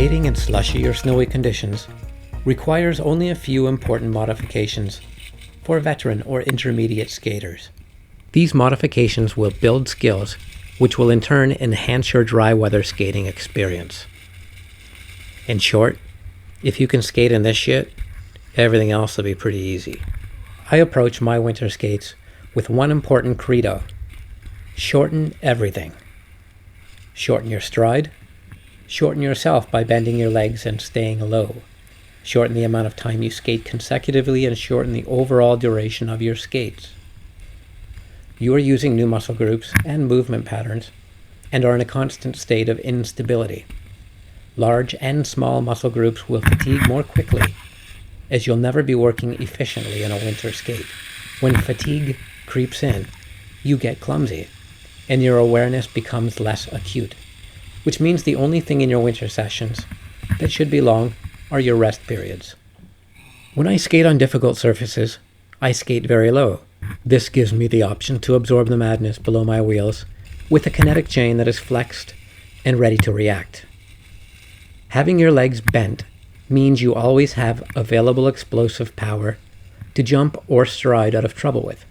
Skating in slushy or snowy conditions requires only a few important modifications for veteran or intermediate skaters. These modifications will build skills which will in turn enhance your dry weather skating experience. In short, if you can skate in this shit, everything else will be pretty easy. I approach my winter skates with one important credo: shorten everything. Shorten your stride. Shorten yourself by bending your legs and staying low. Shorten the amount of time you skate consecutively and shorten the overall duration of your skates. You are using new muscle groups and movement patterns and are in a constant state of instability. Large and small muscle groups will fatigue more quickly, as you'll never be working efficiently in a winter skate. When fatigue creeps in, you get clumsy, and your awareness becomes less acute, which means the only thing in your winter sessions that should be long are your rest periods. When I skate on difficult surfaces, I skate very low. This gives me the option to absorb the madness below my wheels with a kinetic chain that is flexed and ready to react. Having your legs bent means you always have available explosive power to jump or stride out of trouble with.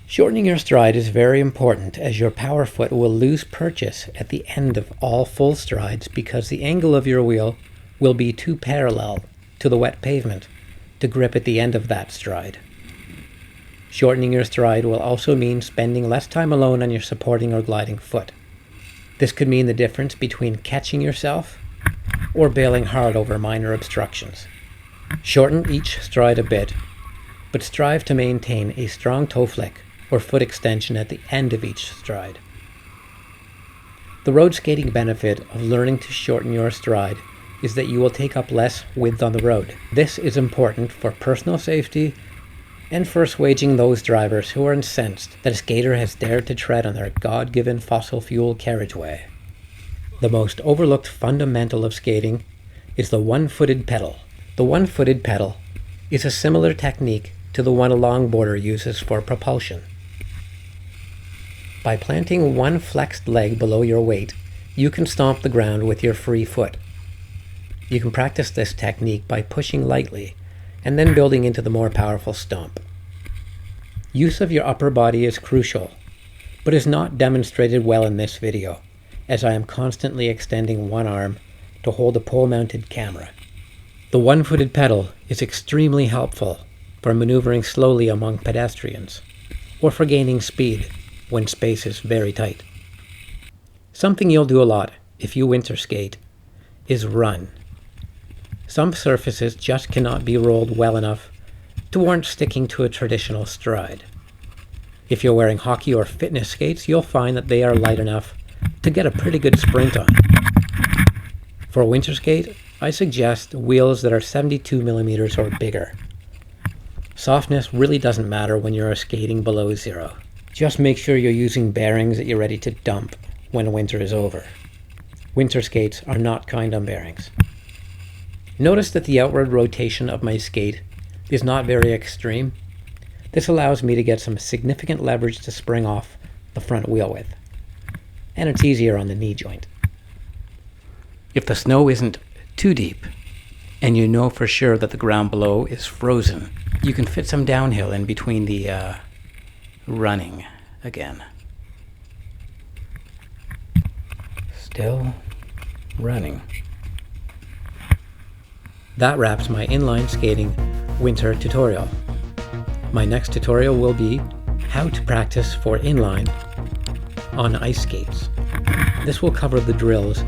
Shortening your stride is very important, as your power foot will lose purchase at the end of all full strides because the angle of your wheel will be too parallel to the wet pavement to grip at the end of that stride. Shortening your stride will also mean spending less time alone on your supporting or gliding foot. This could mean the difference between catching yourself or bailing hard over minor obstructions. Shorten each stride a bit, but strive to maintain a strong toe flick or foot extension at the end of each stride. The road skating benefit of learning to shorten your stride is that you will take up less width on the road. This is important for personal safety and for assuaging those drivers who are incensed that a skater has dared to tread on their God-given fossil fuel carriageway. The most overlooked fundamental of skating is the one-footed pedal. The one-footed pedal is a similar technique to the one a longboarder uses for propulsion. By planting one flexed leg below your weight, you can stomp the ground with your free foot. You can practice this technique by pushing lightly and then building into the more powerful stomp. Use of your upper body is crucial, but is not demonstrated well in this video, as I am constantly extending one arm to hold a pole-mounted camera. The one-footed pedal is extremely helpful for maneuvering slowly among pedestrians, or for gaining speed when space is very tight. Something you'll do a lot if you winter skate is run. Some surfaces just cannot be rolled well enough to warrant sticking to a traditional stride. If you're wearing hockey or fitness skates, you'll find that they are light enough to get a pretty good sprint on. For a winter skate, I suggest wheels that are 72 millimeters or bigger. Softness really doesn't matter when you're skating below zero. Just make sure you're using bearings that you're ready to dump when winter is over. Winter skates are not kind on bearings. Notice that the outward rotation of my skate is not very extreme. This allows me to get some significant leverage to spring off the front wheel with, and it's easier on the knee joint. If the snow isn't too deep, and you know for sure that the ground below is frozen, you can fit some downhill in between the running again. Still running. That wraps my inline skating winter tutorial. My next tutorial will be how to practice for inline on ice skates. This will cover the drills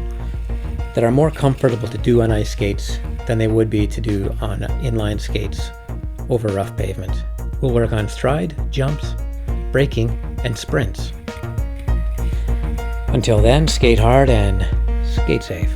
that are more comfortable to do on ice skates than they would be to do on inline skates over rough pavement. We'll work on stride, jumps, braking, and sprints. Until then, skate hard and skate safe.